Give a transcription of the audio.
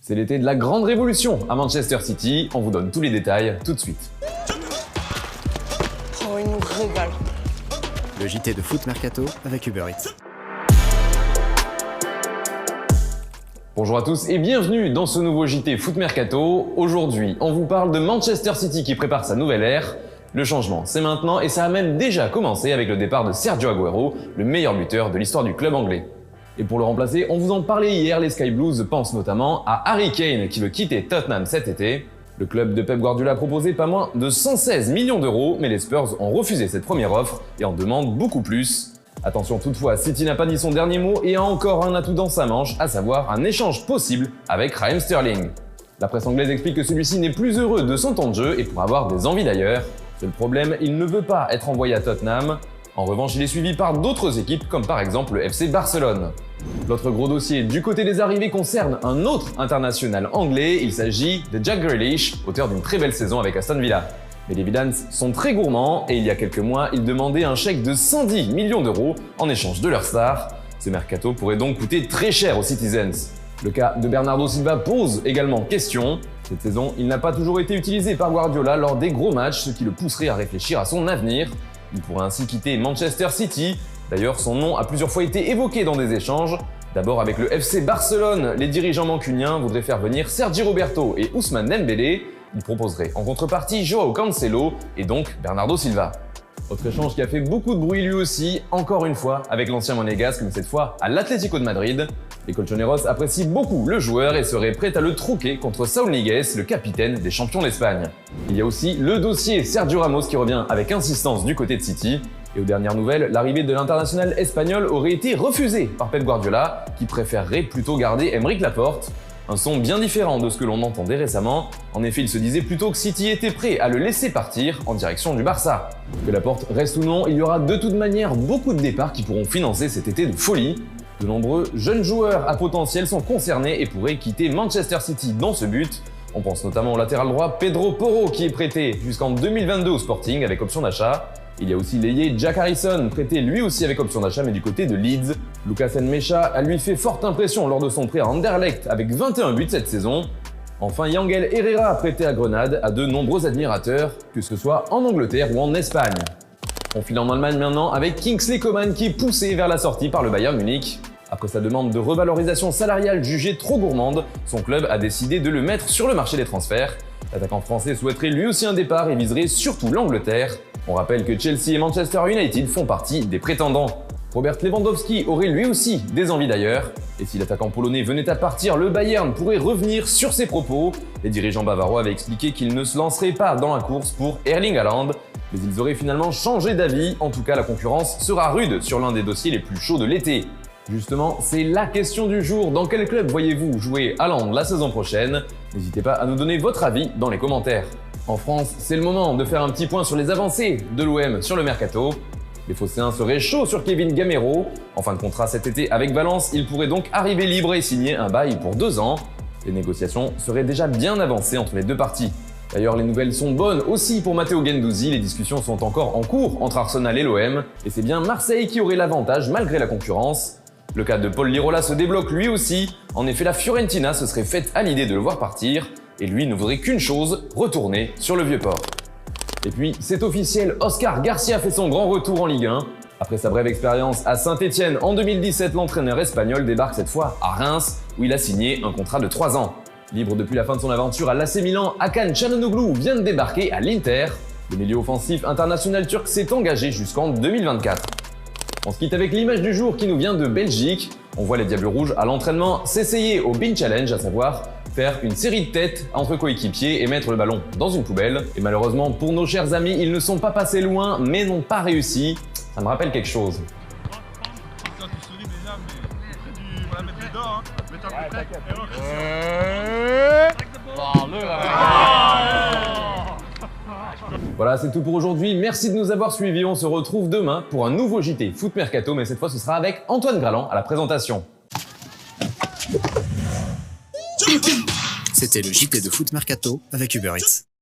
C'est l'été de la grande révolution à Manchester City, on vous donne tous les détails tout de suite. Oh, il nous régale. Le JT de Foot Mercato avec Uber Eats. Bonjour à tous et bienvenue dans ce nouveau JT Foot Mercato. Aujourd'hui, on vous parle de Manchester City qui prépare sa nouvelle ère. Le changement, c'est maintenant et ça a même déjà commencé avec le départ de Sergio Aguero, le meilleur buteur de l'histoire du club anglais. Et pour le remplacer, on vous en parlait hier, les Sky Blues pensent notamment à Harry Kane qui veut quitter Tottenham cet été. Le club de Pep Guardiola a proposé pas moins de 116 millions d'euros, mais les Spurs ont refusé cette première offre et en demandent beaucoup plus. Attention toutefois, City n'a pas dit son dernier mot et a encore un atout dans sa manche, à savoir un échange possible avec Raheem Sterling. La presse anglaise explique que celui-ci n'est plus heureux de son temps de jeu et pourrait avoir des envies d'ailleurs. Seul problème, il ne veut pas être envoyé à Tottenham. En revanche, il est suivi par d'autres équipes comme par exemple le FC Barcelone. L'autre gros dossier du côté des arrivées concerne un autre international anglais, il s'agit de Jack Grealish, auteur d'une très belle saison avec Aston Villa. Mais les Villans sont très gourmands et il y a quelques mois, ils demandaient un chèque de 110 millions d'euros en échange de leur star. Ce mercato pourrait donc coûter très cher aux Citizens. Le cas de Bernardo Silva pose également question. Cette saison, il n'a pas toujours été utilisé par Guardiola lors des gros matchs, ce qui le pousserait à réfléchir à son avenir. Il pourrait ainsi quitter Manchester City. D'ailleurs, son nom a plusieurs fois été évoqué dans des échanges. D'abord avec le FC Barcelone, les dirigeants mancuniens voudraient faire venir Sergi Roberto et Ousmane Dembélé. Ils proposeraient en contrepartie Joao Cancelo et donc Bernardo Silva. Autre échange qui a fait beaucoup de bruit lui aussi, encore une fois avec l'ancien monégasque, mais cette fois à l'Atlético de Madrid. Les Colchoneros apprécient beaucoup le joueur et seraient prêts à le troquer contre Saúl Ñíguez, le capitaine des champions d'Espagne. Il y a aussi le dossier Sergio Ramos qui revient avec insistance du côté de City. Et aux dernières nouvelles, l'arrivée de l'international espagnol aurait été refusée par Pep Guardiola, qui préférerait plutôt garder Aymeric Laporte. Un son bien différent de ce que l'on entendait récemment. En effet, il se disait plutôt que City était prêt à le laisser partir en direction du Barça. Que Laporte reste ou non, il y aura de toute manière beaucoup de départs qui pourront financer cet été de folie. De nombreux jeunes joueurs à potentiel sont concernés et pourraient quitter Manchester City dans ce but. On pense notamment au latéral droit Pedro Porro qui est prêté jusqu'en 2022 au Sporting avec option d'achat. Il y a aussi l'ailier Jack Harrison, prêté lui aussi avec option d'achat mais du côté de Leeds. Lucas Nmecha a lui fait forte impression lors de son prêt à Anderlecht avec 21 buts cette saison. Enfin, Yangel Herrera, prêté à Grenade, a de nombreux admirateurs, que ce soit en Angleterre ou en Espagne. On file en Allemagne maintenant avec Kingsley Coman qui est poussé vers la sortie par le Bayern Munich. Après sa demande de revalorisation salariale jugée trop gourmande, son club a décidé de le mettre sur le marché des transferts. L'attaquant français souhaiterait lui aussi un départ et viserait surtout l'Angleterre. On rappelle que Chelsea et Manchester United font partie des prétendants. Robert Lewandowski aurait lui aussi des envies d'ailleurs. Et si l'attaquant polonais venait à partir, le Bayern pourrait revenir sur ses propos. Les dirigeants bavarois avaient expliqué qu'ils ne se lanceraient pas dans la course pour Erling Haaland. Mais ils auraient finalement changé d'avis. En tout cas, la concurrence sera rude sur l'un des dossiers les plus chauds de l'été. Justement, c'est la question du jour. Dans quel club voyez-vous jouer Haaland la saison prochaine? N'hésitez pas à nous donner votre avis dans les commentaires. En France, c'est le moment de faire un petit point sur les avancées de l'OM sur le mercato. Les Phocéens seraient chauds sur Kevin Gamero. En fin de contrat cet été avec Valence, il pourrait donc arriver libre et signer un bail pour 2 ans. Les négociations seraient déjà bien avancées entre les deux parties. D'ailleurs, les nouvelles sont bonnes aussi pour Matteo Guendouzi, les discussions sont encore en cours entre Arsenal et l'OM. Et c'est bien Marseille qui aurait l'avantage malgré la concurrence. Le cas de Paul Lirola se débloque lui aussi. En effet, la Fiorentina se serait faite à l'idée de le voir partir. Et lui ne voudrait qu'une chose, retourner sur le Vieux-Port. Et puis, c'est officiel, Oscar Garcia fait son grand retour en Ligue 1. Après sa brève expérience à Saint-Etienne en 2017, l'entraîneur espagnol débarque cette fois à Reims, où il a signé un contrat de 3 ans. Libre depuis la fin de son aventure à l'AC Milan, Hakan Çalhanoğlu vient de débarquer à l'Inter. Le milieu offensif international turc s'est engagé jusqu'en 2024. On se quitte avec l'image du jour qui nous vient de Belgique. On voit les Diables Rouges à l'entraînement s'essayer au Bean Challenge, à savoir faire une série de têtes entre coéquipiers et mettre le ballon dans une poubelle. Et malheureusement pour nos chers amis, ils ne sont pas passés loin mais n'ont pas réussi. Ça me rappelle quelque chose. Voilà, c'est tout pour aujourd'hui. Merci de nous avoir suivis. On se retrouve demain pour un nouveau JT Foot Mercato, mais cette fois ce sera avec Antoine Graland à la présentation. C'était le JT de Foot Mercato avec Uber Eats.